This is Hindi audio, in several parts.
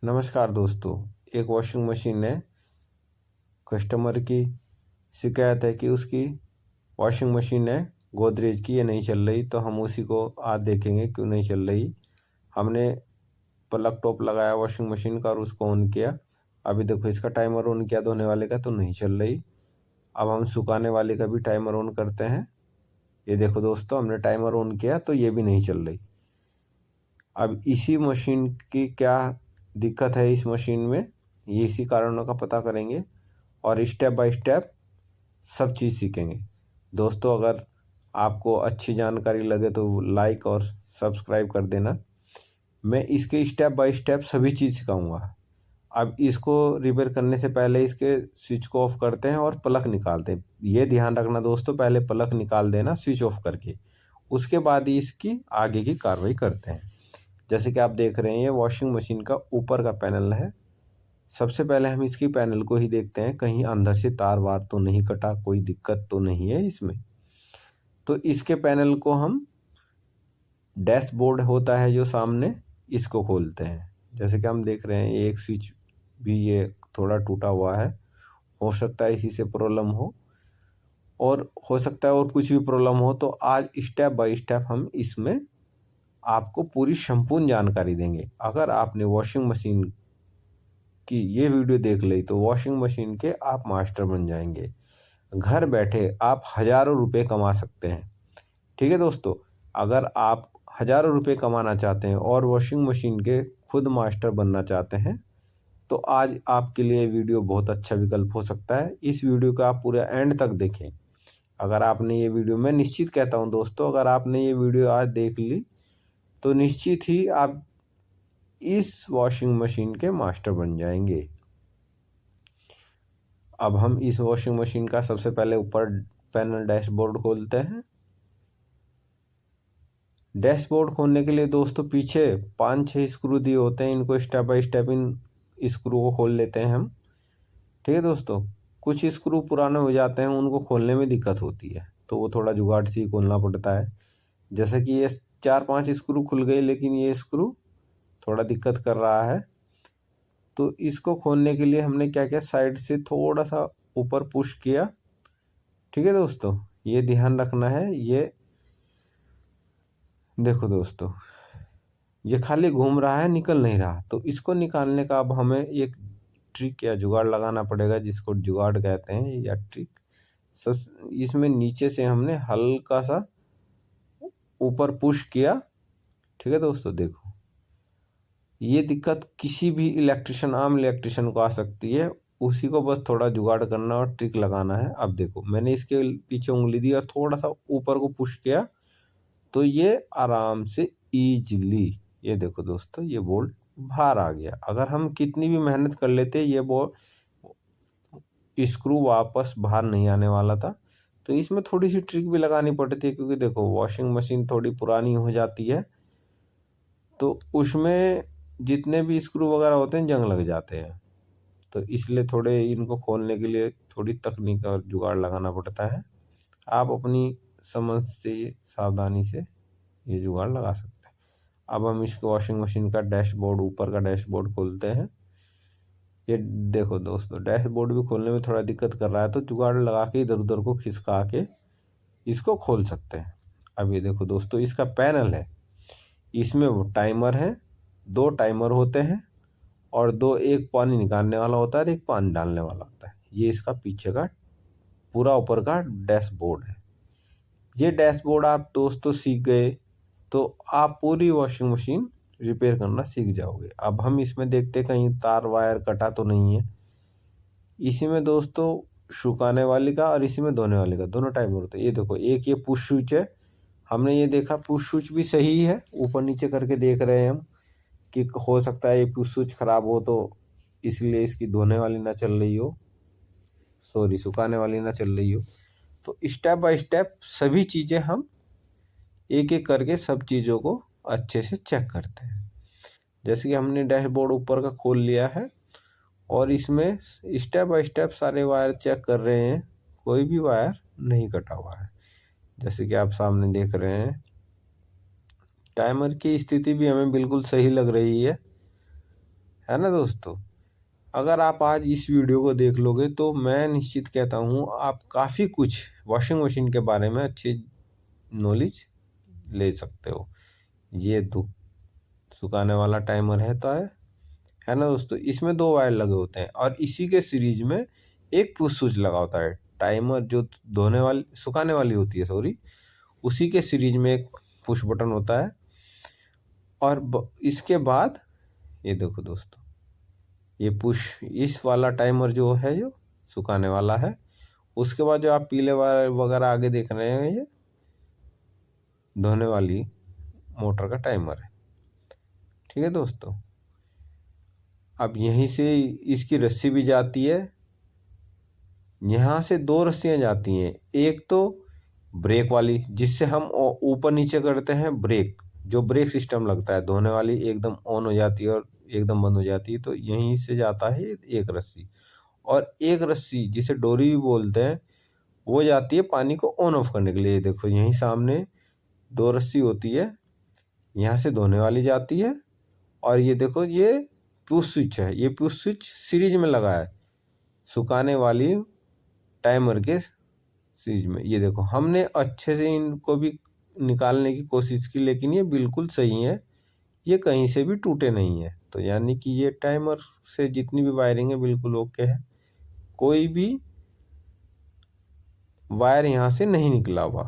नमस्कार दोस्तों। एक वॉशिंग मशीन है। कस्टमर की शिकायत है कि उसकी वॉशिंग मशीन है गोदरेज की, ये नहीं चल रही। तो हम उसी को आज देखेंगे क्यों नहीं चल रही। हमने प्लग टॉप लगाया वॉशिंग मशीन का और उसको ऑन किया। अभी देखो इसका टाइमर ऑन किया धोने वाले का तो नहीं चल रही। अब हम सुखाने वाले का भी टाइमर ऑन करते हैं। ये देखो दोस्तों, हमने टाइमर ऑन किया तो ये भी नहीं चल रही। अब इसी मशीन की क्या दिक्कत है इस मशीन में, ये इसी कारणों का पता करेंगे और स्टेप बाय स्टेप सब चीज़ सीखेंगे। दोस्तों, अगर आपको अच्छी जानकारी लगे तो लाइक और सब्सक्राइब कर देना। मैं इसके स्टेप बाय स्टेप सभी चीज़ सिखाऊंगा। अब इसको रिपेयर करने से पहले इसके स्विच को ऑफ करते हैं और प्लग निकालते हैं। ये ध्यान रखना दोस्तों, पहले प्लग निकाल देना स्विच ऑफ करके, उसके बाद ही इसकी आगे की कार्रवाई करते हैं। जैसे कि आप देख रहे हैं, ये वॉशिंग मशीन का ऊपर का पैनल है। सबसे पहले हम इसकी पैनल को ही देखते हैं, कहीं अंदर से तार वार तो नहीं कटा, कोई दिक्कत तो नहीं है इसमें। तो इसके पैनल को हम, डैशबोर्ड होता है जो सामने, इसको खोलते हैं। जैसे कि हम देख रहे हैं एक स्विच भी ये थोड़ा टूटा हुआ है। हो सकता है इसी से प्रॉब्लम हो, और हो सकता है और कुछ भी प्रॉब्लम हो। तो आज स्टेप बाय स्टेप हम इसमें आपको पूरी संपूर्ण जानकारी देंगे। अगर आपने वॉशिंग मशीन की ये वीडियो देख ली तो वॉशिंग मशीन के आप मास्टर बन जाएंगे। घर बैठे आप हज़ारों रुपए कमा सकते हैं। ठीक है दोस्तों, अगर आप हज़ारों रुपए कमाना चाहते हैं और वॉशिंग मशीन के खुद मास्टर बनना चाहते हैं तो आज आपके लिए वीडियो बहुत अच्छा विकल्प हो सकता है। इस वीडियो का आप पूरे एंड तक देखें। अगर आपने ये वीडियो, मैं निश्चित कहता हूँ दोस्तों, अगर आपने ये वीडियो आज देख ली तो निश्चित ही आप इस वॉशिंग मशीन के मास्टर बन जाएंगे। अब हम इस वॉशिंग मशीन का सबसे पहले ऊपर पैनल डैशबोर्ड खोलते हैं। डैशबोर्ड खोलने के लिए दोस्तों पीछे 5-6 स्क्रू दिए होते हैं, इनको step by step in screw को खोल लेते हैं हम। ठीक है दोस्तों, कुछ स्क्रू पुराने हो जाते हैं, उनको खोलने में दिक्कत होती है तो वो थोड़ा जुगाड़ से ही खोलना पड़ता है। जैसे कि ये 4-5 स्क्रू खुल गए, लेकिन ये स्क्रू थोड़ा दिक्कत कर रहा है। तो इसको खोलने के लिए हमने क्या किया, साइड से थोड़ा सा ऊपर पुश किया। ठीक है दोस्तों, ये ध्यान रखना है। ये देखो दोस्तों, ये खाली घूम रहा है, निकल नहीं रहा। तो इसको निकालने का अब हमें एक ट्रिक या जुगाड़ लगाना पड़ेगा, जिसको जुगाड़ कहते हैं या ट्रिक। सब इसमें नीचे से हमने हल्का सा ऊपर पुश किया। ठीक है दोस्तों, देखो ये दिक्कत किसी भी इलेक्ट्रिशियन, आम इलेक्ट्रिशियन को आ सकती है। उसी को बस थोड़ा जुगाड़ करना और ट्रिक लगाना है। अब देखो मैंने इसके पीछे उंगली दी और थोड़ा सा ऊपर को पुश किया तो ये आराम से ईजिली, ये देखो दोस्तों, ये बोल्ट बाहर आ गया। अगर हम कितनी भी मेहनत कर लेते ये बोल्ट, स्क्रू वापस बाहर नहीं आने वाला था। तो इसमें थोड़ी सी ट्रिक भी लगानी पड़ती है, क्योंकि देखो वॉशिंग मशीन थोड़ी पुरानी हो जाती है तो उसमें जितने भी स्क्रू वगैरह होते हैं जंग लग जाते हैं। तो इसलिए थोड़े इनको खोलने के लिए थोड़ी तकनीक और जुगाड़ लगाना पड़ता है। आप अपनी समझ से, सावधानी से ये जुगाड़ लगा सकते हैं। अब हम इसको वॉशिंग मशीन का डैशबोर्ड, ऊपर का डैशबोर्ड खोलते हैं। ये देखो दोस्तों, डैशबोर्ड भी खोलने में थोड़ा दिक्कत कर रहा है तो जुगाड़ लगा के इधर उधर को खिसका के इसको खोल सकते हैं। अब ये देखो दोस्तों, इसका पैनल है, इसमें वो टाइमर है, 2 टाइमर होते हैं और 2, एक पानी निकालने वाला होता है और एक पानी डालने वाला होता है। ये इसका पीछे का पूरा ऊपर का डैशबोर्ड है। ये डैशबोर्ड आप दोस्तों सीख गए तो आप पूरी वॉशिंग मशीन रिपेयर करना सीख जाओगे। अब हम इसमें देखते कहीं तार वायर कटा तो नहीं है। इसी में दोस्तों सुखाने वाली का और इसी में धोने वाले का दोनों टाइमर होते हैं। ये देखो, एक ये पुश स्विच है, हमने ये देखा पुश स्विच भी सही है। ऊपर नीचे करके देख रहे हैं हम कि हो सकता है ये पुश स्विच खराब हो तो इसलिए इसकी धोने वाली ना चल रही हो, सॉरी सुखाने वाली ना चल रही हो। तो स्टेप बाय स्टेप सभी चीज़ें हम एक एक करके सब चीज़ों को अच्छे से चेक करते हैं। जैसे कि हमने डैशबोर्ड ऊपर का खोल लिया है और इसमें स्टेप बाय स्टेप सारे वायर चेक कर रहे हैं, कोई भी वायर नहीं कटा हुआ है। जैसे कि आप सामने देख रहे हैं, टाइमर की स्थिति भी हमें बिल्कुल सही लग रही है है ना दोस्तों। अगर आप आज इस वीडियो को देख लोगे तो मैं निश्चित कहता हूँ आप काफ़ी कुछ वॉशिंग मशीन के बारे में अच्छी नॉलेज ले सकते हो। ये सुखाने वाला टाइमर है ना दोस्तों। इसमें 2 वायर लगे होते हैं और इसी के सीरीज में एक पुश स्विच लगा होता है। टाइमर जो धोने वाली सुखाने वाली होती है सॉरी, उसी के सीरीज में एक पुश बटन होता है। और इसके बाद ये देखो दोस्तों, ये पुश इस वाला टाइमर जो है जो सुखाने वाला है। उसके बाद जो आप पीले वायर वगैरह आगे देख रहे हैं ये धोने वाली मोटर का टाइमर है। ठीक है दोस्तों। अब यहीं से इसकी रस्सी भी जाती है। यहाँ से 2 रस्सियाँ जाती हैं। एक तो ब्रेक वाली जिससे हम ऊपर नीचे करते हैं ब्रेक, जो ब्रेक सिस्टम लगता है धोने वाली एकदम ऑन हो जाती है और एकदम बंद हो जाती है, तो यहीं से जाता है एक रस्सी। और एक रस्सी जिसे डोरी भी बोलते हैं वो जाती है पानी को ऑन ऑफ करने के लिए। देखो यहीं सामने 2 रस्सी होती है, यहाँ से धोने वाली जाती है और ये देखो ये पुश स्विच है। ये पुश स्विच सीरीज में लगा है सुखाने वाली टाइमर के सीरीज में। ये देखो हमने अच्छे से इनको भी निकालने की कोशिश की लेकिन ये बिल्कुल सही है, ये कहीं से भी टूटे नहीं है। तो यानी कि ये टाइमर से जितनी भी वायरिंग है बिल्कुल ओके है, कोई भी वायर यहाँ से नहीं निकला हुआ।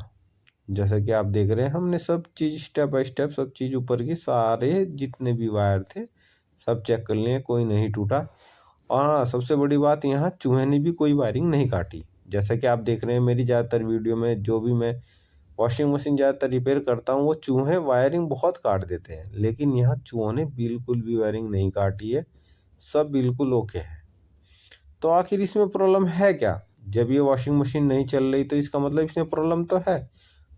जैसा कि आप देख रहे हैं हमने सब चीज़ स्टेप बाय स्टेप सब चीज़ ऊपर की सारे जितने भी वायर थे सब चेक कर लिए, कोई नहीं टूटा। और हाँ, सबसे बड़ी बात यहाँ चूहे ने भी कोई वायरिंग नहीं काटी। जैसा कि आप देख रहे हैं मेरी ज़्यादातर वीडियो में जो भी मैं वॉशिंग मशीन ज़्यादातर रिपेयर करता हूँ वो चूहे वायरिंग बहुत काट देते हैं, लेकिन यहाँ चूहों ने बिल्कुल भी वायरिंग नहीं काटी है, सब बिल्कुल ओके है। तो आखिर इसमें प्रॉब्लम है क्या? जब ये वॉशिंग मशीन नहीं चल रही तो इसका मतलब इसमें प्रॉब्लम तो है।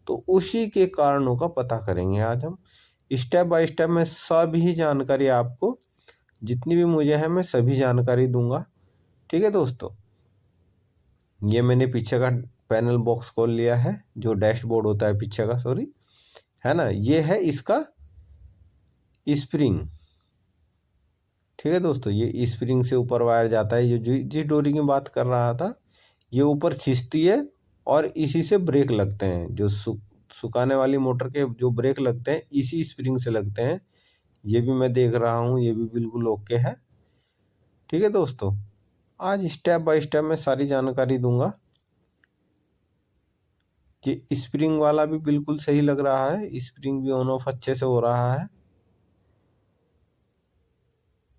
तो उसी के कारणों का पता करेंगे आज हम। स्टेप बाय स्टेप मैं सभी जानकारी आपको जितनी भी मुझे है मैं सभी जानकारी दूंगा। ठीक है दोस्तों। ये मैंने पीछे का पैनल बॉक्स खोल लिया है, जो डैशबोर्ड होता है पीछे का सॉरी, है ना। ये है इसका स्प्रिंग। ठीक है दोस्तों। ये स्प्रिंग से ऊपर वायर जाता है। ये जिस डोरी की बात कर रहा था ये ऊपर खींचती है और इसी से ब्रेक लगते हैं। जो सुखाने वाली मोटर के जो ब्रेक लगते हैं इसी स्प्रिंग से लगते हैं। ये भी मैं देख रहा हूँ, ये भी बिल्कुल ओके है। ठीक है दोस्तों। आज स्टेप बाय स्टेप मैं सारी जानकारी दूंगा कि स्प्रिंग वाला भी बिल्कुल सही लग रहा है, स्प्रिंग भी ऑन ऑफ अच्छे से हो रहा है।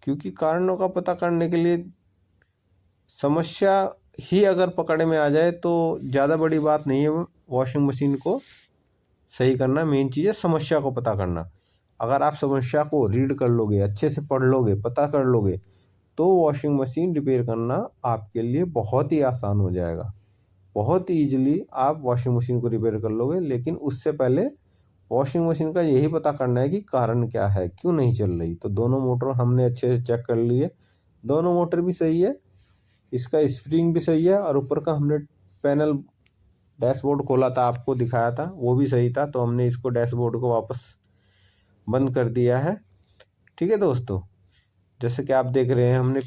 क्योंकि कारणों का पता करने के लिए समस्या ही अगर पकड़ में आ जाए तो ज़्यादा बड़ी बात नहीं है वॉशिंग मशीन को सही करना। मेन चीज़ है समस्या को पता करना। अगर आप समस्या को रीड कर लोगे, अच्छे से पढ़ लोगे, पता कर लोगे, तो वॉशिंग मशीन रिपेयर करना आपके लिए बहुत ही आसान हो जाएगा। बहुत ही ईजिली आप वॉशिंग मशीन को रिपेयर कर लोगे। लेकिन उससे पहले वॉशिंग मशीन का यही पता करना है कि कारण क्या है, क्यों नहीं चल रही। तो दोनों मोटर हमने अच्छे से चेक कर लिए, दोनों मोटर भी सही है, इसका स्प्रिंग भी सही है और ऊपर का हमने पैनल डैशबोर्ड खोला था आपको दिखाया था वो भी सही था। तो हमने इसको डैशबोर्ड को वापस बंद कर दिया है। ठीक है दोस्तों। जैसे कि आप देख रहे हैं हमने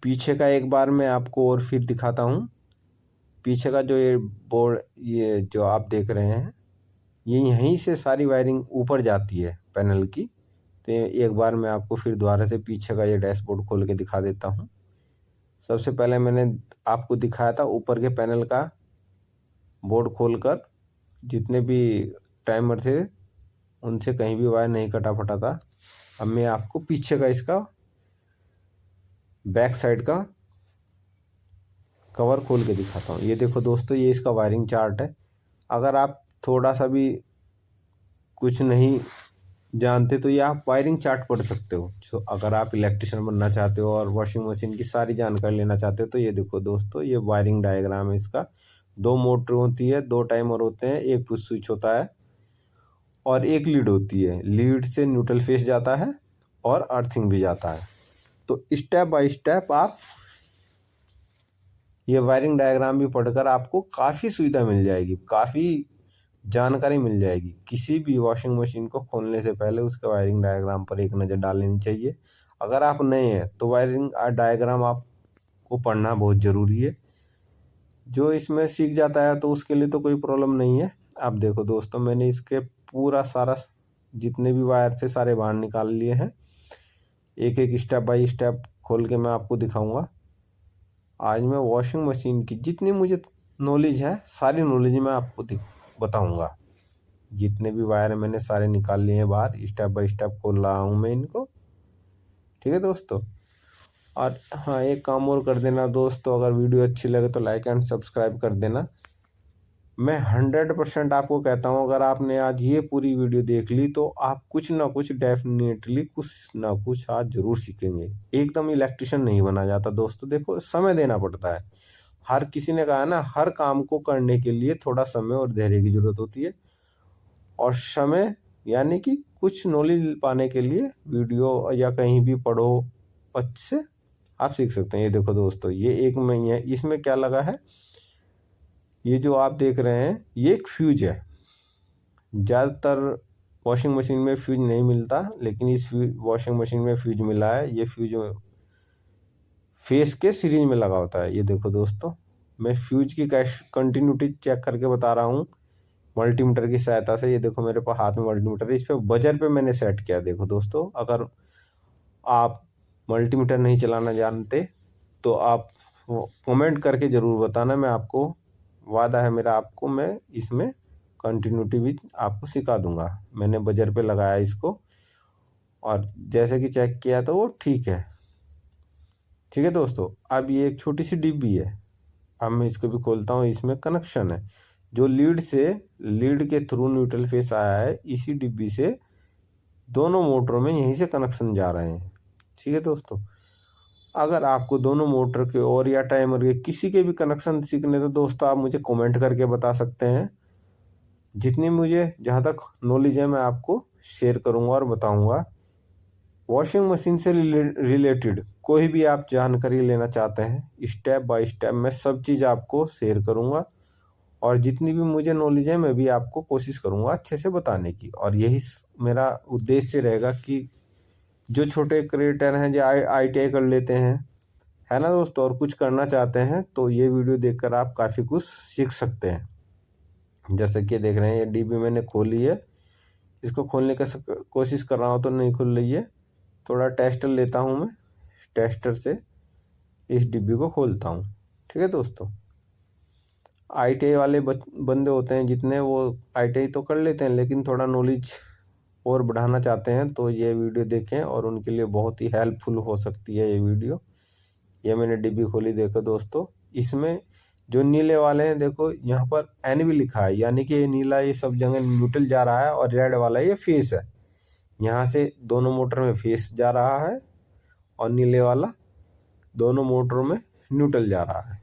पीछे का एक बार मैं आपको और फिर दिखाता हूँ। पीछे का जो ये बोर्ड ये जो आप देख रहे हैं ये यहीं से सारी वायरिंग ऊपर जाती है पैनल की। तो एक बार मैं आपको फिर दोबारा से पीछे का ये डैशबोर्ड खोल के दिखा देता हूँ। सबसे पहले मैंने आपको दिखाया था ऊपर के पैनल का बोर्ड खोलकर, जितने भी टाइमर थे उनसे कहीं भी वायर नहीं कटा फटा था। अब मैं आपको पीछे का इसका बैक साइड का कवर खोल के दिखाता हूँ। ये देखो दोस्तों, ये इसका वायरिंग चार्ट है। अगर आप थोड़ा सा भी कुछ नहीं जानते तो ये आप वायरिंग चार्ट पढ़ सकते हो। सो अगर आप इलेक्ट्रिशियन बनना चाहते हो और वॉशिंग मशीन की सारी जानकारी लेना चाहते हो तो ये देखो दोस्तों, ये वायरिंग डायग्राम है इसका। 2 मोटर होती है, 2 टाइमर होते हैं, एक पुश स्विच होता है और एक लीड होती है। लीड से न्यूट्रल फेस जाता है और अर्थिंग भी जाता है। तो स्टेप बाय स्टेप आप ये वायरिंग डायग्राम भी पढ़कर आपको काफ़ी सुविधा मिल जाएगी, काफ़ी जानकारी मिल जाएगी। किसी भी वॉशिंग मशीन को खोलने से पहले उसके वायरिंग डायग्राम पर एक नज़र डाल लेनी चाहिए। अगर आप नए हैं तो वायरिंग डायग्राम आपको पढ़ना बहुत ज़रूरी है। जो इसमें सीख जाता है तो उसके लिए तो कोई प्रॉब्लम नहीं है। आप देखो दोस्तों, मैंने इसके पूरा सारा जितने भी वायर थे सारे बाहर निकाल लिए हैं। एक एक स्टेप बाय स्टेप खोल के मैं आपको दिखाऊंगा। आज मैं वॉशिंग मशीन की जितनी मुझे नॉलेज है सारी नॉलेज मैं आपको बताऊंगा। जितने भी वायर है मैंने सारे निकाल लिए हैं बाहर, स्टेप बाय स्टेप खोल रहा हूँ मैं इनको। ठीक है दोस्तों। और हाँ, एक काम और कर देना दोस्तों, अगर वीडियो अच्छी लगे तो लाइक एंड सब्सक्राइब कर देना। मैं 100% आपको कहता हूँ, अगर आपने आज ये पूरी वीडियो देख ली तो आप कुछ ना कुछ डेफिनेटली कुछ ना कुछ आज ज़रूर सीखेंगे। एकदम इलेक्ट्रिशियन नहीं बना जाता दोस्तों, देखो समय देना पड़ता है। हर किसी ने कहा ना, हर काम को करने के लिए थोड़ा समय और धैर्य की ज़रूरत होती है। और समय यानी कि कुछ नॉलेज पाने के लिए वीडियो या कहीं भी पढ़ो, अच्छे आप सीख सकते हैं। ये देखो दोस्तों, ये एक में ही है, इसमें क्या लगा है, ये जो आप देख रहे हैं ये एक फ्यूज है। ज़्यादातर वॉशिंग मशीन में फ्यूज नहीं मिलता, लेकिन इस वॉशिंग मशीन में फ्यूज मिला है। ये फ्यूज फेस के सीरीज में लगा होता है। ये देखो दोस्तों, मैं फ्यूज की कंटिन्यूटी चेक करके बता रहा हूँ मल्टीमीटर की सहायता से। ये देखो मेरे पास हाथ में मल्टीमीटर है, इस पर बजर पे मैंने सेट किया। देखो दोस्तों, अगर आप मल्टीमीटर नहीं चलाना जानते तो आप कमेंट करके ज़रूर बताना। मैं आपको वादा है मेरा, आपको मैं इसमें कंटिन्यूटी भी आपको सिखा दूंगा। मैंने बजर पे लगाया इसको और जैसे कि चेक किया तो वो ठीक है। ठीक है दोस्तों, अब ये एक छोटी सी डिब्बी है। अब मैं इसको भी खोलता हूँ। इसमें कनेक्शन है जो लीड के थ्रू न्यूट्रल फेस आया है, इसी डिब्बी से दोनों मोटरों में यहीं से कनेक्शन जा रहे हैं। ठीक है दोस्तों, अगर आपको दोनों मोटर के और या टाइमर के किसी के भी कनेक्शन सीखने तो दोस्तों आप मुझे कमेंट करके बता सकते हैं। जितनी मुझे जहाँ तक नॉलेज है मैं आपको शेयर करूँगा और बताऊँगा। वॉशिंग मशीन से रिलेटेड कोई भी आप जानकारी लेना चाहते हैं, स्टेप बाय स्टेप मैं सब चीज़ आपको शेयर करूँगा। और जितनी भी मुझे नॉलेज है मैं भी आपको कोशिश करूँगा अच्छे से बताने की। और यही मेरा उद्देश्य रहेगा कि जो छोटे क्रिएटर हैं जो ITI कर लेते हैं, है ना दोस्तों, और कुछ करना चाहते हैं तो ये वीडियो देखकर आप काफ़ी कुछ सीख सकते हैं। जैसे कि देख रहे हैं ये डिब्बी मैंने खोली है, इसको खोलने का कोशिश कर रहा हूँ तो नहीं खुल रही है। थोड़ा टेस्टर लेता हूँ मैं, टेस्टर से इस डिब्बी को खोलता हूँ। ठीक है दोस्तों, ITI वाले बंदे होते हैं जितने, वो ITI तो कर लेते हैं लेकिन थोड़ा नॉलेज और बढ़ाना चाहते हैं तो ये वीडियो देखें और उनके लिए बहुत ही हेल्पफुल हो सकती है ये वीडियो। ये मैंने डिब्बी खोली, देखो दोस्तों, इसमें जो नीले वाले हैं देखो यहाँ पर N भी लिखा है, यानी कि ये नीला ये सब जगह न्यूट्रल जा रहा है और रेड वाला ये फेस है। यहाँ से दोनों मोटर में फेस जा रहा है और नीले वाला दोनों मोटरों में न्यूट्रल जा रहा है।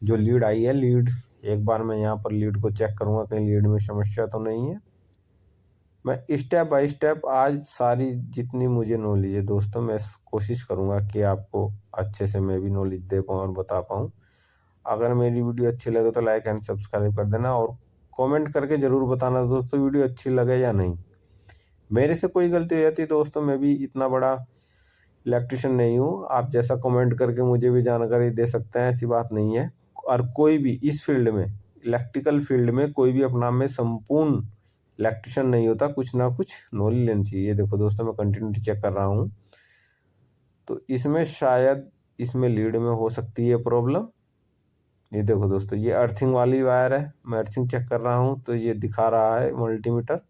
जो लीड आई है, लीड एक बार मैं यहाँ पर लीड को चेक करूँगा कहीं लीड में समस्या तो नहीं है। मैं स्टेप बाय स्टेप आज सारी जितनी मुझे नॉलेज है दोस्तों मैं कोशिश करूँगा कि आपको अच्छे से मैं भी नॉलेज दे पाऊँ और बता पाऊँ। अगर मेरी वीडियो अच्छी लगे तो लाइक एंड सब्सक्राइब कर देना और कमेंट करके ज़रूर बताना दोस्तों वीडियो अच्छी लगे या नहीं। मेरे से कोई गलती हो जाती है दोस्तों, मैं भी इतना बड़ा इलेक्ट्रिशियन नहीं हूँ। आप जैसा कमेंट करके मुझे भी जानकारी दे सकते हैं, ऐसी बात नहीं है। और कोई भी इस फील्ड में, इलेक्ट्रिकल फील्ड में कोई भी अपना में संपूर्ण इलेक्ट्रिशियन नहीं होता, कुछ ना कुछ नॉलेज लेनी चाहिए। ये देखो दोस्तों, मैं कंटिन्यूटी चेक कर रहा हूँ तो इसमें शायद इसमें लीड में हो सकती है प्रॉब्लम। ये देखो दोस्तों, ये अर्थिंग वाली वायर है, मैं अर्थिंग चेक कर रहा हूँ तो ये दिखा रहा है मल्टीमीटर।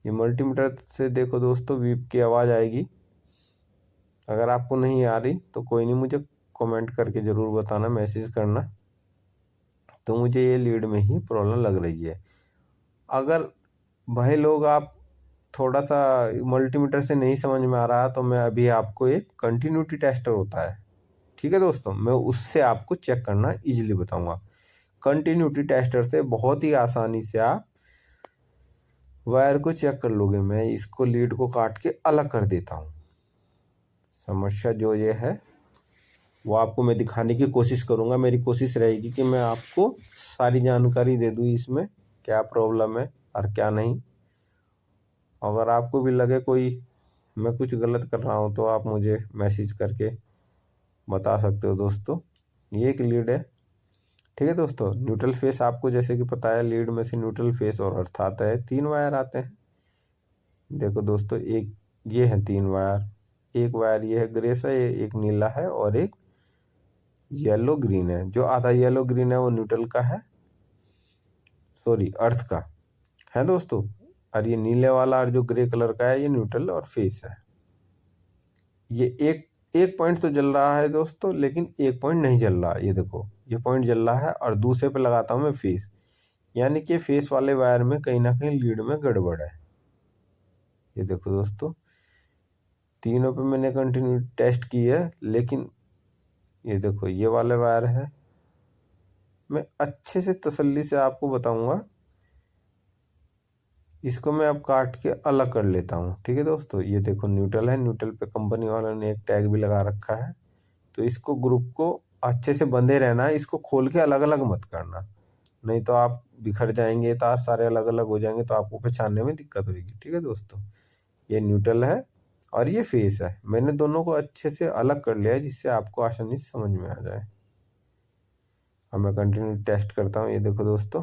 ये मल्टीमीटर से देखो दोस्तों बीप की आवाज़ आएगी। अगर आपको नहीं आ रही तो कोई नहीं, मुझे कमेंट करके ज़रूर बताना, मैसेज करना। तो मुझे ये लीड में ही प्रॉब्लम लग रही है। अगर भाई लोग आप थोड़ा सा मल्टीमीटर से नहीं समझ में आ रहा तो मैं अभी आपको एक कंटिन्यूटी टेस्टर होता है, ठीक है दोस्तों, मैं उससे आपको चेक करना इजीली बताऊंगा। कंटिन्यूटी टेस्टर से बहुत ही आसानी से आप वायर को चेक कर लोगे। मैं इसको लीड को काट के अलग कर देता हूँ। समस्या जो ये है वो आपको मैं दिखाने की कोशिश करूँगा। मेरी कोशिश रहेगी कि मैं आपको सारी जानकारी दे दूँ इसमें क्या प्रॉब्लम है और क्या नहीं। अगर आपको भी लगे कोई मैं कुछ गलत कर रहा हूँ तो आप मुझे मैसेज करके बता सकते हो दोस्तों। ये एक लीड है, ठीक है दोस्तों। न्यूट्रल फेस आपको जैसे कि पता है, लीड में से न्यूट्रल फेस और अर्थ आता है, 3 वायर आते हैं। देखो दोस्तों, एक ये है 3 वायर, एक वायर ये है ग्रे सा, ये एक नीला है और एक येलो ग्रीन है। जो आधा येलो ग्रीन है वो न्यूट्रल का है, सॉरी अर्थ का है दोस्तों। और ये नीले वाला और जो ग्रे कलर का है ये न्यूट्रल और फेस है। ये एक एक पॉइंट तो जल रहा है दोस्तों, लेकिन एक पॉइंट नहीं जल रहा। ये देखो, ये पॉइंट जल रहा है और दूसरे पे लगाता हूँ मैं फेस, यानी कि फेस वाले वायर में कहीं ना कहीं लीड में गड़बड़ है। ये देखो दोस्तों, तीनों पे मैंने कंटिन्यू टेस्ट की है, लेकिन ये देखो ये वाले वायर है। मैं अच्छे से तसल्ली से आपको बताऊंगा। इसको मैं अब काट के अलग कर लेता हूँ, ठीक है दोस्तों। ये देखो न्यूट्रल है, न्यूट्रल पे कंपनी वालों ने एक टैग भी लगा रखा है। तो इसको ग्रुप को अच्छे से बंधे रहना है, इसको खोल के अलग अलग मत करना, नहीं तो आप बिखर जाएंगे, तार सारे अलग अलग हो जाएंगे तो आपको पहचानने में दिक्कत होगी, ठीक है दोस्तों। ये न्यूट्रल है और ये फेस है। मैंने दोनों को अच्छे से अलग कर लिया है जिससे आपको आसानी से समझ में आ जाए। अब मैं कंटिन्यू टेस्ट करता हूँ। ये देखो दोस्तों,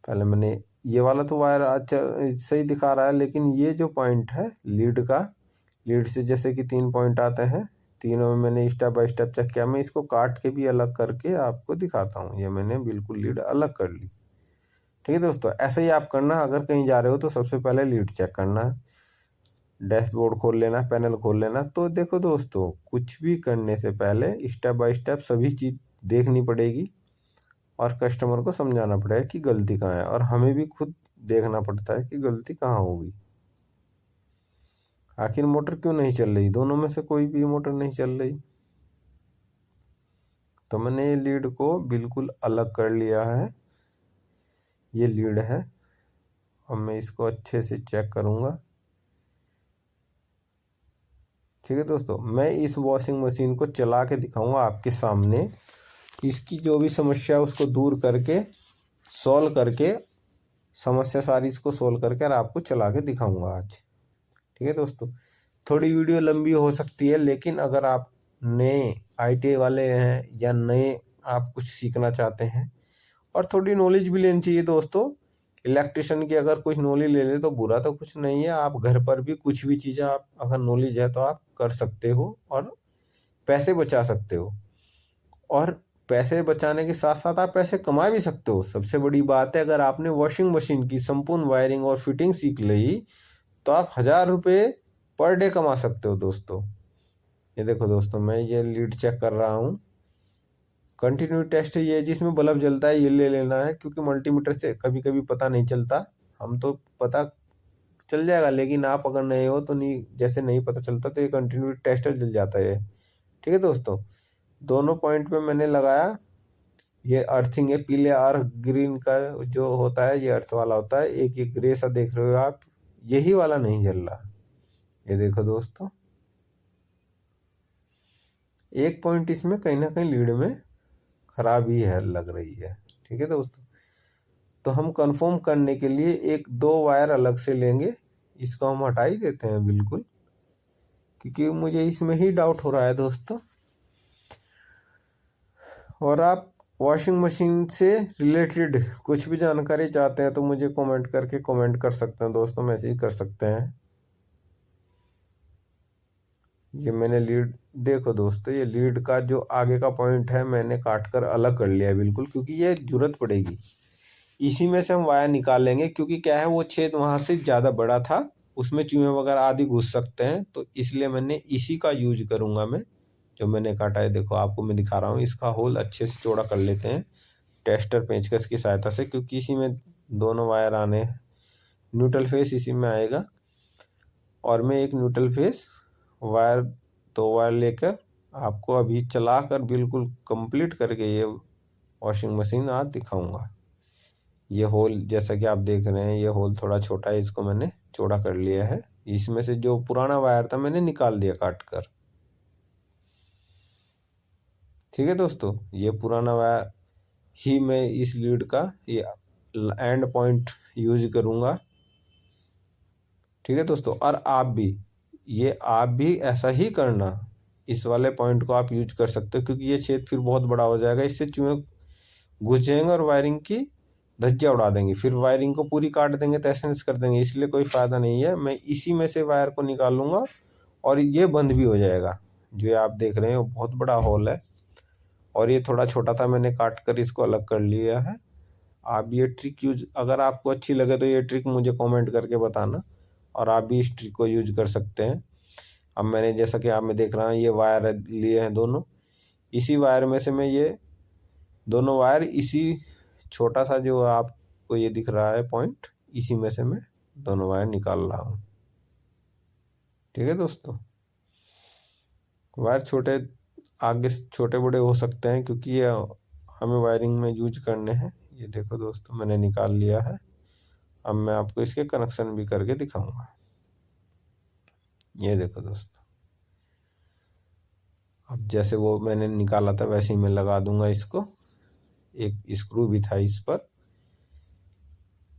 पहले मैंने ये वाला तो वायर अच्छा सही दिखा रहा है, लेकिन ये जो पॉइंट है लीड का, लीड से जैसे कि 3 पॉइंट आते हैं, तीनों में मैंने स्टेप बाय स्टेप चेक किया। मैं इसको काट के भी अलग करके आपको दिखाता हूँ। ये मैंने बिल्कुल लीड अलग कर ली, ठीक है दोस्तों। ऐसे ही आप करना। अगर कहीं जा रहे हो तो सबसे पहले लीड चेक करना है, डैशबोर्ड खोल लेना, पैनल खोल लेना। तो देखो दोस्तों, कुछ भी करने से पहले स्टेप बाय स्टेप सभी चीज़ देखनी पड़ेगी और कस्टमर को समझाना पड़ेगा कि गलती कहाँ है, और हमें भी खुद देखना पड़ता है कि गलती कहाँ होगी। आखिर मोटर क्यों नहीं चल रही, दोनों में से कोई भी मोटर नहीं चल रही। तो मैंने ये लीड को बिल्कुल अलग कर लिया है। ये लीड है। अब मैं इसको अच्छे से चेक करूँगा, ठीक है दोस्तों। मैं इस वॉशिंग मशीन को चला के दिखाऊंगा आपके सामने, इसकी जो भी समस्या है उसको दूर करके, सॉल्व करके, समस्या सारी इसको सोल्व करके और आपको चला के दिखाऊंगा आज, ठीक है दोस्तों। थोड़ी वीडियो लंबी हो सकती है, लेकिन अगर आप नए ITI वाले हैं या नए आप कुछ सीखना चाहते हैं और थोड़ी नॉलेज भी लेनी चाहिए दोस्तों। इलेक्ट्रिशियन की अगर कुछ नॉलेज ले ले तो बुरा तो कुछ नहीं है। आप घर पर भी कुछ भी चीज़ें आप अगर नॉलेज है तो आप कर सकते हो और पैसे बचा सकते हो, और पैसे बचाने के साथ साथ आप पैसे कमा भी सकते हो। सबसे बड़ी बात है, अगर आपने वॉशिंग मशीन की संपूर्ण वायरिंग और फिटिंग सीख ली तो आप 1000 रुपये पर डे कमा सकते हो दोस्तों। ये देखो दोस्तों, मैं ये लीड चेक कर रहा हूँ। कंटिन्यू टेस्ट ये जिसमें बल्ब जलता है ये ले लेना है, क्योंकि मल्टीमीटर से कभी कभी पता नहीं चलता। हम तो पता चल जाएगा, लेकिन आप अगर नए हो तो नहीं, जैसे नहीं पता चलता तो ये कंटिन्यू टेस्टर जल जाता है, ठीक है दोस्तों। दोनों पॉइंट पे मैंने लगाया। ये अर्थिंग है, पीले और ग्रीन का जो होता है ये अर्थ वाला होता है। एक ये ग्रे सा देख रहे हो आप, यही वाला नहीं जल रहा। ये देखो दोस्तों, एक पॉइंट इसमें कहीं ना कहीं लीड में खराब ही है, लग रही है, ठीक है दोस्तों। तो हम कंफर्म करने के लिए एक दो वायर अलग से लेंगे, इसको हम हटा ही देते हैं बिल्कुल, क्योंकि मुझे इसमें ही डाउट हो रहा है दोस्तों। और आप वॉशिंग मशीन से रिलेटेड कुछ भी जानकारी चाहते हैं तो मुझे कमेंट करके कमेंट कर सकते हैं दोस्तों, मैसेज कर सकते हैं। ये मैंने लीड, देखो दोस्तों, ये लीड का जो आगे का पॉइंट है मैंने काट कर अलग कर लिया है बिल्कुल, क्योंकि ये जरूरत पड़ेगी। इसी में से हम वायर निकाल लेंगे, क्योंकि क्या है वो छेद वहाँ से ज़्यादा बड़ा था, उसमें चूहे वगैरह आदि घुस सकते हैं, तो इसलिए मैंने इसी का यूज करूँगा मैं। जो मैंने काटा है देखो, आपको मैं दिखा रहा हूँ। इसका होल अच्छे से चौड़ा कर लेते हैं टेस्टर पेंचकस की सहायता से, क्योंकि इसी में दोनों वायर आने हैं। न्यूट्रल फेस इसी में आएगा, और मैं एक न्यूट्रल फेस वायर, 2 वायर लेकर आपको अभी चला कर बिल्कुल कंप्लीट करके ये वॉशिंग मशीन आज दिखाऊंगा। ये होल जैसा कि आप देख रहे हैं, ये होल थोड़ा छोटा है, इसको मैंने चौड़ा कर लिया है। इसमें से जो पुराना वायर था मैंने निकाल दिया काट कर। ठीक है दोस्तों, ये पुराना वायर ही मैं इस लीड का ये एंड पॉइंट यूज करूँगा। ठीक है दोस्तों, और आप भी ऐसा ही करना। इस वाले पॉइंट को आप यूज कर सकते हो, क्योंकि ये छेद फिर बहुत बड़ा हो जाएगा, इससे चूहे घुस जाएंगे और वायरिंग की धज्जियाँ उड़ा देंगे, फिर वायरिंग को पूरी काट देंगे, तहस नहस कर देंगे। इसलिए कोई फ़ायदा नहीं है। मैं इसी में से वायर को निकालूंगा और ये बंद भी हो जाएगा। जो ये आप देख रहे हैं वो बहुत बड़ा होल है, और ये थोड़ा छोटा था, मैंने काट कर इसको अलग कर लिया है। आप ये ट्रिक यूज, अगर आपको अच्छी लगे तो ये ट्रिक मुझे कमेंट करके बताना, और आप भी इस ट्रिक को यूज कर सकते हैं। अब मैंने, जैसा कि आप में देख रहा हूँ, ये वायर लिए हैं दोनों। इसी वायर में से मैं ये दोनों वायर, इसी छोटा सा जो आपको ये दिख रहा है पॉइंट, इसी में से मैं दोनों वायर निकाल रहा हूँ। ठीक है दोस्तों, वायर छोटे आगे से छोटे बड़े हो सकते हैं, क्योंकि ये हमें वायरिंग में यूज करने हैं। ये देखो दोस्तों, मैंने निकाल लिया है। अब मैं आपको इसके कनेक्शन भी करके दिखाऊंगा। ये देखो दोस्तों, अब जैसे वो मैंने निकाला था वैसे ही मैं लगा दूंगा इसको। एक स्क्रू भी था इस पर,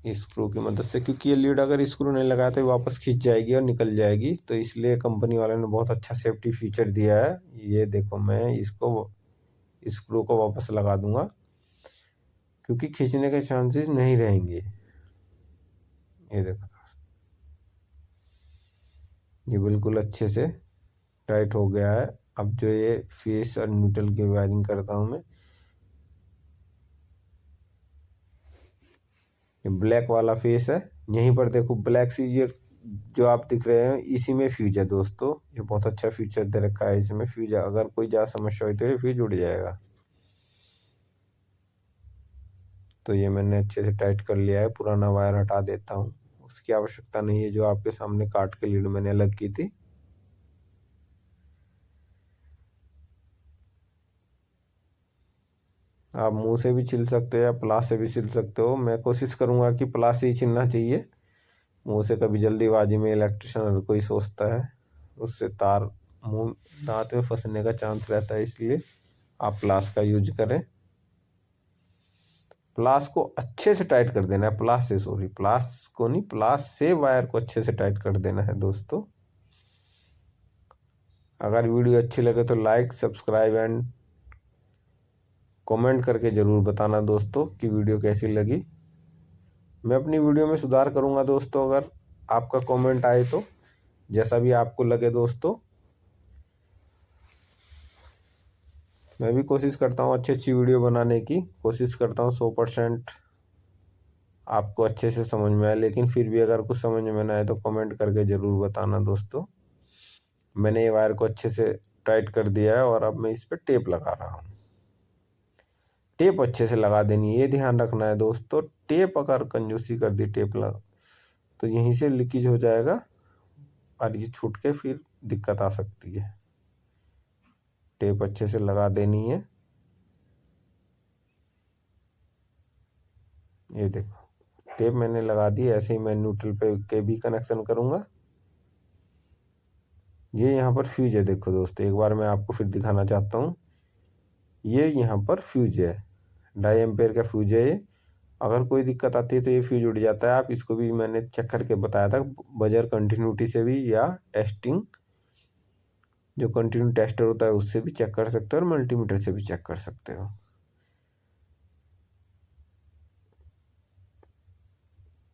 स्क्रू की मदद से, क्योंकि ये लीड अगर स्क्रू नहीं लगाया तो वापस खींच जाएगी और निकल जाएगी। तो इसलिए कंपनी वाले ने बहुत अच्छा सेफ्टी फीचर दिया है। ये देखो, मैं इसको स्क्रू को वापस लगा दूंगा, क्योंकि खींचने के चांसेस नहीं रहेंगे। ये देखो, ये बिल्कुल अच्छे से टाइट हो गया है। अब जो ये फेस और न्यूट्रल की वायरिंग करता हूँ मैं, ये ब्लैक वाला फेस है। यहीं पर देखो ब्लैक सी ये जो आप दिख रहे हैं, इसी में फ्यूज है दोस्तों। ये बहुत अच्छा फीचर दे रखा है इसमें। फ्यूज है, अगर कोई ज़्यादा समस्या हुई तो ये फ्यूज उड़ जाएगा। तो ये मैंने अच्छे से टाइट कर लिया है। पुराना वायर हटा देता हूँ, उसकी आवश्यकता नहीं है। जो आपके सामने काट के लीड मैंने अलग की थी, आप मुंह से भी छिल सकते हो या प्लास से भी छिल सकते हो। मैं कोशिश करूंगा कि प्लास से ही छिलना चाहिए। मुंह से कभी जल्दीबाजी में इलेक्ट्रिशियन हर कोई सोचता है, उससे तार मुंह दांत में फंसने का चांस रहता है। इसलिए आप प्लास का यूज करें। प्लास को अच्छे से टाइट कर देना है। प्लास को नहीं, प्लास से वायर को अच्छे से टाइट कर देना है दोस्तों। अगर वीडियो अच्छी लगे तो लाइक, सब्सक्राइब एंड कमेंट करके ज़रूर बताना दोस्तों कि वीडियो कैसी लगी। मैं अपनी वीडियो में सुधार करूंगा दोस्तों, अगर आपका कमेंट आए तो, जैसा भी आपको लगे दोस्तों। मैं भी कोशिश करता हूँ अच्छी अच्छी वीडियो बनाने की, कोशिश करता हूँ 100% आपको अच्छे से समझ में आए। लेकिन फिर भी अगर कुछ समझ में ना आए तो कमेंट करके ज़रूर बताना दोस्तों। मैंने ये वायर को अच्छे से टाइट कर दिया है, और अब मैं इस पर टेप लगा रहा हूँ। टेप अच्छे से लगा देनी है, ये ध्यान रखना है दोस्तों। टेप अगर कंजूसी कर दी टेप लगा तो यहीं से लीकेज हो जाएगा, और ये छूट के फिर दिक्कत आ सकती है। टेप अच्छे से लगा देनी है। ये देखो, टेप मैंने लगा दी। ऐसे ही मैं न्यूट्रल पे के भी कनेक्शन करूँगा। ये यहाँ पर फ्यूज है, देखो दोस्तों, एक बार मैं आपको फिर दिखाना चाहता हूँ। ये यहाँ पर फ्यूज है, 2.5 एम्पेयर का फ्यूज है ये। अगर कोई दिक्कत आती है तो ये फ्यूज उड़ जाता है। आप इसको भी मैंने चेक करके बताया था, बजर कंटिन्यूटी से भी, या टेस्टिंग जो कंटिन्यू टेस्टर होता है उससे भी चेक कर सकते हो, और मल्टीमीटर से भी चेक कर सकते हो।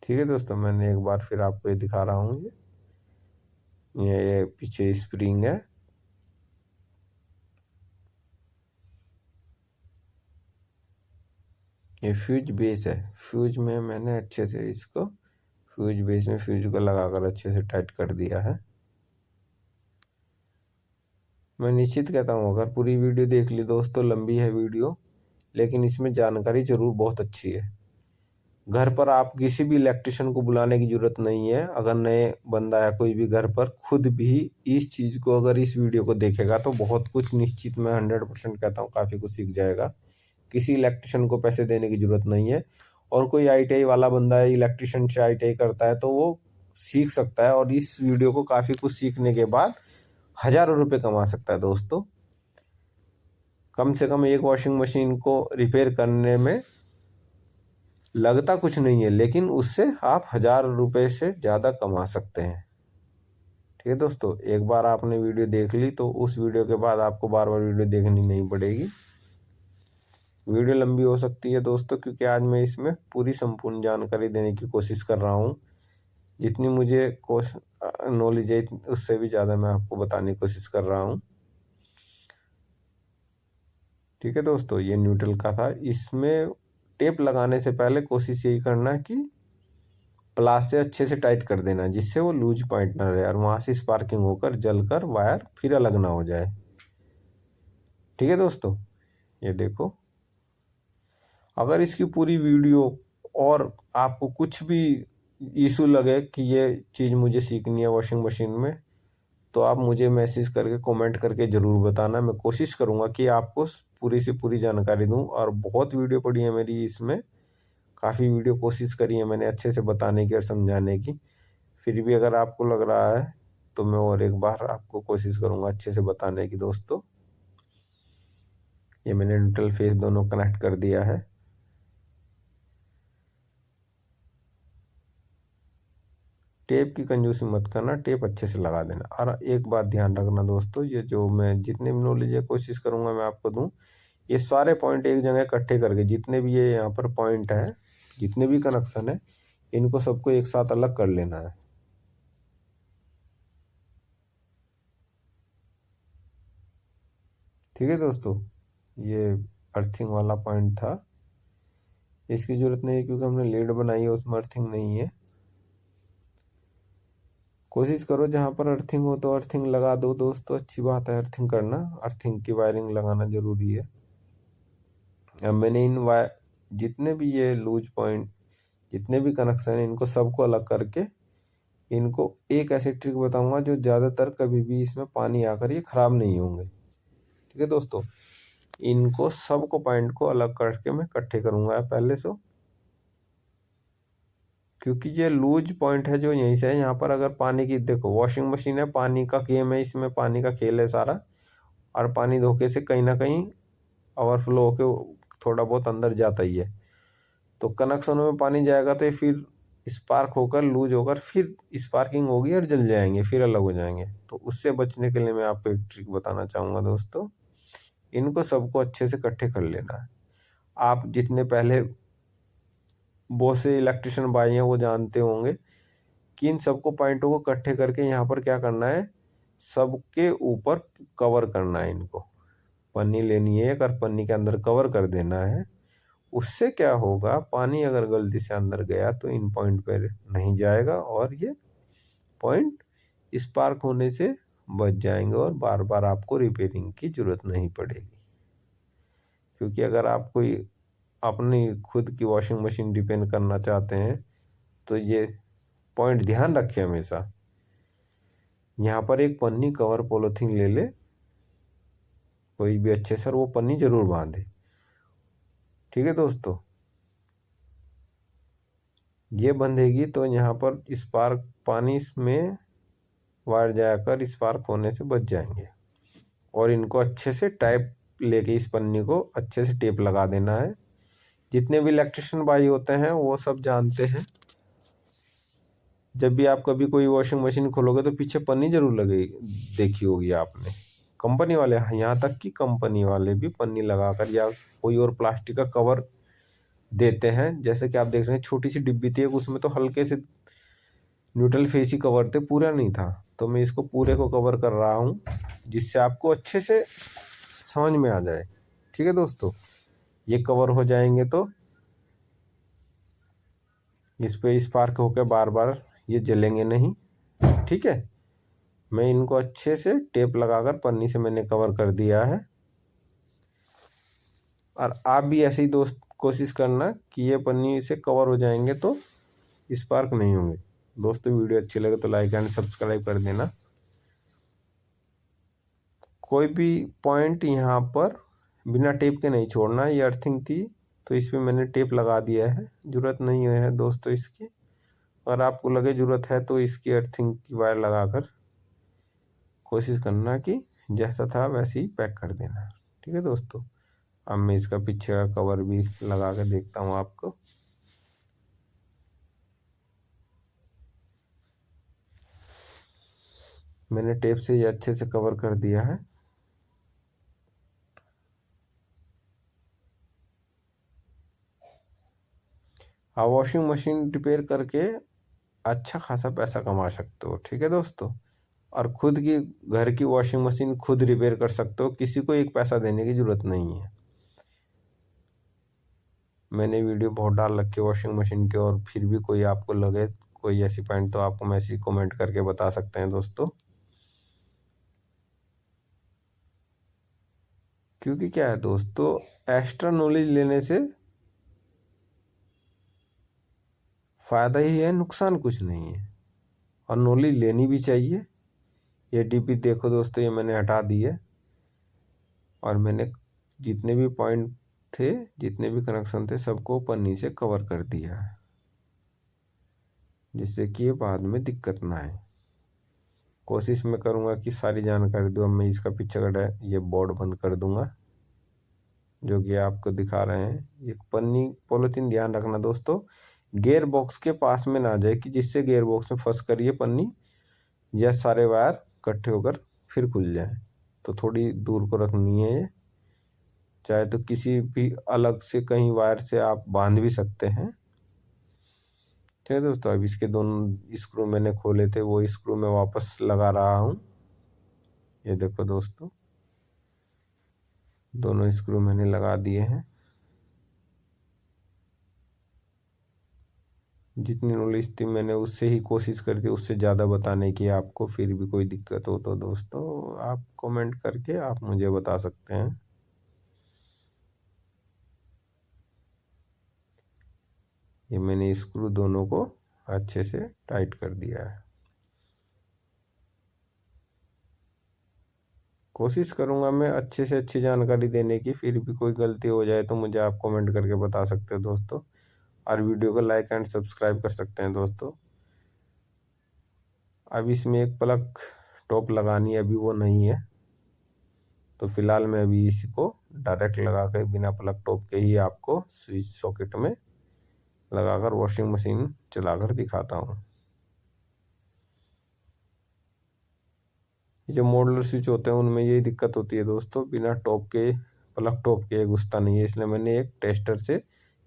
ठीक है दोस्तों, मैंने एक बार फिर आपको ये दिखा रहा हूँ। ये पीछे स्प्रिंग है। ये फ्यूज बेस है। फ्यूज में मैंने अच्छे से इसको फ्यूज बेस में फ्यूज को लगाकर अच्छे से टाइट कर दिया है। मैं निश्चित कहता हूँ, अगर पूरी वीडियो देख ली दोस्तों, लंबी है वीडियो लेकिन इसमें जानकारी जरूर बहुत अच्छी है। घर पर आप किसी भी इलेक्ट्रिशियन को बुलाने की जरूरत नहीं है। अगर नए बंदा है कोई भी घर पर, खुद भी इस चीज़ को, अगर इस वीडियो को देखेगा तो बहुत कुछ, निश्चित मैं 100% कहता हूँ, काफ़ी कुछ सीख जाएगा। किसी इलेक्ट्रिशियन को पैसे देने की जरूरत नहीं है। और कोई ITI वाला बंदा है, इलेक्ट्रिशियन से ITI करता है, तो वो सीख सकता है, और इस वीडियो को काफ़ी कुछ सीखने के बाद हज़ारों रुपये कमा सकता है दोस्तों। कम से कम एक वॉशिंग मशीन को रिपेयर करने में लगता कुछ नहीं है, लेकिन उससे आप 1000 रुपये से ज़्यादा कमा सकते हैं। ठीक है दोस्तों, एक बार आपने वीडियो देख ली तो उस वीडियो के बाद आपको बार बार वीडियो देखनी नहीं पड़ेगी। वीडियो लंबी हो सकती है दोस्तों, क्योंकि आज मैं इसमें पूरी संपूर्ण जानकारी देने की कोशिश कर रहा हूँ। जितनी मुझे नॉलेज है उससे भी ज़्यादा मैं आपको बताने की कोशिश कर रहा हूँ। ठीक है दोस्तों, ये न्यूट्रल का था। इसमें टेप लगाने से पहले कोशिश यही करना कि प्लास से अच्छे से टाइट कर देना, जिससे वो लूज पॉइंट ना रहे और वहाँ से स्पार्किंग होकर जलकर वायर फिर अलग ना हो जाए। ठीक है दोस्तों, ये देखो। अगर इसकी पूरी वीडियो और आपको कुछ भी इशू लगे कि ये चीज़ मुझे सीखनी है वॉशिंग मशीन में, तो आप मुझे मैसेज करके कमेंट करके ज़रूर बताना। मैं कोशिश करूँगा कि आपको पूरी से पूरी जानकारी दूँ। और बहुत वीडियो पड़ी है मेरी इसमें, काफ़ी वीडियो कोशिश करी है मैंने अच्छे से बताने की और समझाने की। फिर भी अगर आपको लग रहा है तो मैं और एक बार आपको कोशिश करूँगा अच्छे से बताने की दोस्तों। ये मैंने न्यूट्रल फेस दोनों कनेक्ट कर दिया है। टेप की कंजूसी मत करना, टेप अच्छे से लगा देना। और एक बात ध्यान रखना दोस्तों, ये जो मैं जितने भी नॉलेज है कोशिश करूँगा मैं आपको दूँ। ये सारे पॉइंट एक जगह इकट्ठे करके, जितने भी ये यहाँ पर पॉइंट है, जितने भी कनेक्शन है, इनको सबको एक साथ अलग कर लेना है। ठीक है दोस्तों, ये अर्थिंग वाला पॉइंट था। इसकी ज़रूरत नहीं है क्योंकि हमने लीड बनाई है, उसमें अर्थिंग नहीं है। कोशिश करो जहाँ पर अर्थिंग हो तो अर्थिंग लगा दो दोस्तों, अच्छी बात है अर्थिंग करना। अर्थिंग की वायरिंग लगाना ज़रूरी है। अब मैंने इन जितने भी ये लूज पॉइंट, जितने भी कनेक्शन हैं, इनको सबको अलग करके इनको एक ऐसी ट्रिक बताऊंगा जो ज़्यादातर कभी भी इसमें पानी आकर ये ख़राब नहीं होंगे। ठीक है दोस्तों, इनको सबको पॉइंट को अलग करके मैं इकट्ठे करूँगा पहले से, क्योंकि ये लूज पॉइंट है जो यहीं से है। यहाँ पर अगर पानी की, देखो वॉशिंग मशीन है, पानी का गेम है, इसमें पानी का खेल है सारा। और पानी धोखे से कहीं ना कहीं ओवरफ्लो होके थोड़ा बहुत अंदर जाता ही है। तो कनेक्शनों में पानी जाएगा तो ये फिर स्पार्क होकर लूज होकर फिर स्पार्किंग होगी और जल जाएंगे, फिर अलग हो जाएंगे। तो उससे बचने के लिए मैं आपको एक ट्रिक बताना चाहूँगा दोस्तों। इनको सबको अच्छे से इकट्ठे कर लेना है। आप जितने पहले बहुत से इलेक्ट्रिशियन भाई हैं वो जानते होंगे कि इन सबको पॉइंटों को इकट्ठे करके यहाँ पर क्या करना है, सबके ऊपर कवर करना है। इनको पन्नी लेनी है और पन्नी के अंदर कवर कर देना है। उससे क्या होगा, पानी अगर गलती से अंदर गया तो इन पॉइंट पर नहीं जाएगा और ये पॉइंट स्पार्क होने से बच जाएंगे और बार बार आपको रिपेयरिंग की ज़रूरत नहीं पड़ेगी। क्योंकि अगर आप कोई अपनी खुद की वॉशिंग मशीन डिपेंड करना चाहते हैं तो ये पॉइंट ध्यान रखें हमेशा। यहाँ पर एक पन्नी कवर पॉलीथीन ले ले कोई भी अच्छे से, और वो पन्नी जरूर बांधे। ठीक है दोस्तों, ये बंधेगी तो यहाँ पर स्पार्क, पानी में वायर जाकर स्पार्क होने से बच जाएंगे। और इनको अच्छे से टाइप लेके इस पन्नी को अच्छे से टेप लगा देना है। जितने भी इलेक्ट्रिशियन भाई होते हैं वो सब जानते हैं, जब भी आप कभी कोई वॉशिंग मशीन खोलोगे तो पीछे पन्नी जरूर लगेगी, देखी होगी आपने। कंपनी वाले, यहाँ तक कि कंपनी वाले भी पन्नी लगाकर या कोई और प्लास्टिक का कवर देते हैं। जैसे कि आप देख रहे हैं छोटी सी डिब्बी थी, उसमें तो हल्के से न्यूट्रल फेस ही कवर थे, पूरा नहीं था। तो मैं इसको पूरे को कवर कर रहा हूँ जिससे आपको अच्छे से समझ में आ जाए। ठीक है दोस्तों, ये कवर हो जाएंगे तो इस पे स्पार्क होकर बार बार ये जलेंगे नहीं। ठीक है, मैं इनको अच्छे से टेप लगाकर पन्नी से मैंने कवर कर दिया है। और आप भी ऐसे ही दोस्त कोशिश करना कि ये पन्नी से कवर हो जाएंगे तो स्पार्क नहीं होंगे। दोस्तों वीडियो अच्छी लगे तो लाइक एंड सब्सक्राइब कर देना। कोई भी पॉइंट यहाँ पर बिना टेप के नहीं छोड़ना। ये अर्थिंग थी तो इस पर मैंने टेप लगा दिया है, ज़रूरत नहीं है दोस्तों इसकी। और आपको लगे ज़रूरत है तो इसकी अर्थिंग की वायर लगाकर कोशिश करना कि जैसा था वैसे ही पैक कर देना। ठीक है दोस्तों। अब मैं इसका पीछे का कवर भी लगा के देखता हूँ आपको। मैंने टेप से ये अच्छे से कवर कर दिया है। आप वॉशिंग मशीन रिपेयर करके अच्छा खासा पैसा कमा सकते हो, ठीक है दोस्तों। और खुद की घर की वॉशिंग मशीन खुद रिपेयर कर सकते हो, किसी को एक पैसा देने की ज़रूरत नहीं है। मैंने वीडियो बहुत डाल रखी है वॉशिंग मशीन के, और फिर भी कोई आपको लगे कोई ऐसी पॉइंट तो आपको मैसेज कमेंट करके बता सकते हैं दोस्तों। क्योंकि क्या है दोस्तों, एक्स्ट्रा नॉलेज लेने से फ़ायदा ही है, नुकसान कुछ नहीं है। और नॉलेज लेनी भी चाहिए। ये डीपी देखो दोस्तों, ये मैंने हटा दी है, और मैंने जितने भी पॉइंट थे, जितने भी कनेक्शन थे, सबको पन्नी से कवर कर दिया है, जिससे कि ये बाद में दिक्कत ना आए। कोशिश मैं करूँगा कि सारी जानकारी दूँ। अब मैं इसका पीछे का ये बोर्ड बंद कर दूँगा, जो कि आपको दिखा रहे हैं। एक पन्नी पॉलीथीन ध्यान रखना दोस्तों, गियर बॉक्स के पास में ना जाए, कि जिससे गियर बॉक्स में फंस कर ये पन्नी या सारे वायर इकट्ठे होकर फिर खुल जाए। तो थोड़ी दूर को रखनी है ये। चाहे तो किसी भी अलग से कहीं वायर से आप बांध भी सकते हैं। ठीक है दोस्तों। अब इसके दोनों स्क्रू मैंने खोले थे, वो स्क्रू मैं वापस लगा रहा हूँ। ये देखो दोस्तों, दोनों स्क्रू मैंने लगा दिए हैं। जितनी नॉलेज थी मैंने उससे ही कोशिश करी थी, उससे ज़्यादा बताने की। आपको फिर भी कोई दिक्कत हो तो दोस्तों आप कमेंट करके आप मुझे बता सकते हैं। ये मैंने स्क्रू दोनों को अच्छे से टाइट कर दिया है। कोशिश करूँगा मैं अच्छे से अच्छी जानकारी देने की, फिर भी कोई गलती हो जाए तो मुझे आप कमेंट करके बता सकते हो दोस्तों। और वीडियो को लाइक एंड सब्सक्राइब कर सकते हैं दोस्तों। अब इसमें एक प्लग टॉप लगानी है, अभी वो नहीं है, तो फिलहाल मैं अभी इसको डायरेक्ट लगा कर बिना प्लग टॉप के ही आपको स्विच सॉकेट में लगाकर वॉशिंग मशीन चलाकर दिखाता हूँ। ये जो मॉडलर स्विच होते हैं उनमें यही दिक्कत होती है दोस्तों, बिना टॉप के प्लग टॉप के घुसता नहीं है। इसलिए मैंने एक टेस्टर से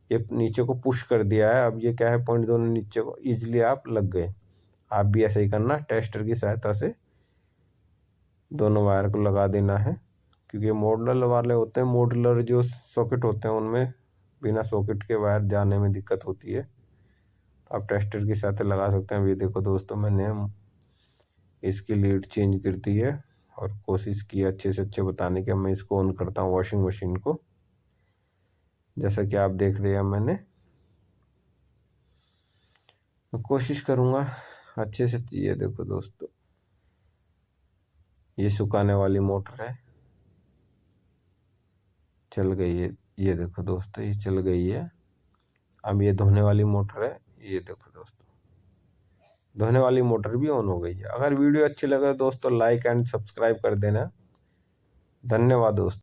ये नीचे को पुश कर दिया है। अब ये क्या है, पॉइंट दोनों नीचे को इजीली आप लग गए। आप भी ऐसे ही करना, टेस्टर की सहायता से दोनों वायर को लगा देना है। क्योंकि मॉडलर वाले होते हैं, मॉडलर जो सॉकेट होते हैं उनमें बिना सॉकेट के वायर जाने में दिक्कत होती है, तो आप टेस्टर की सहायता लगा सकते हैं। ये देखो दोस्तों, मैंने इसकी लीड चेंज कर दी है, और कोशिश की अच्छे से अच्छे बताने की। मैं इसको ऑन करता हूँ वॉशिंग मशीन को, जैसा कि आप देख रहे हैं। मैंने कोशिश करूँगा अच्छे से। ये देखो दोस्तों, ये सुखाने वाली मोटर है, चल गई है। ये देखो दोस्तों, ये चल गई है। अब ये धोने वाली मोटर है। ये देखो दोस्तों, धोने वाली मोटर भी ऑन हो गई है। अगर वीडियो अच्छी लगे दोस्तों लाइक एंड सब्सक्राइब कर देना। धन्यवाद दोस्तों।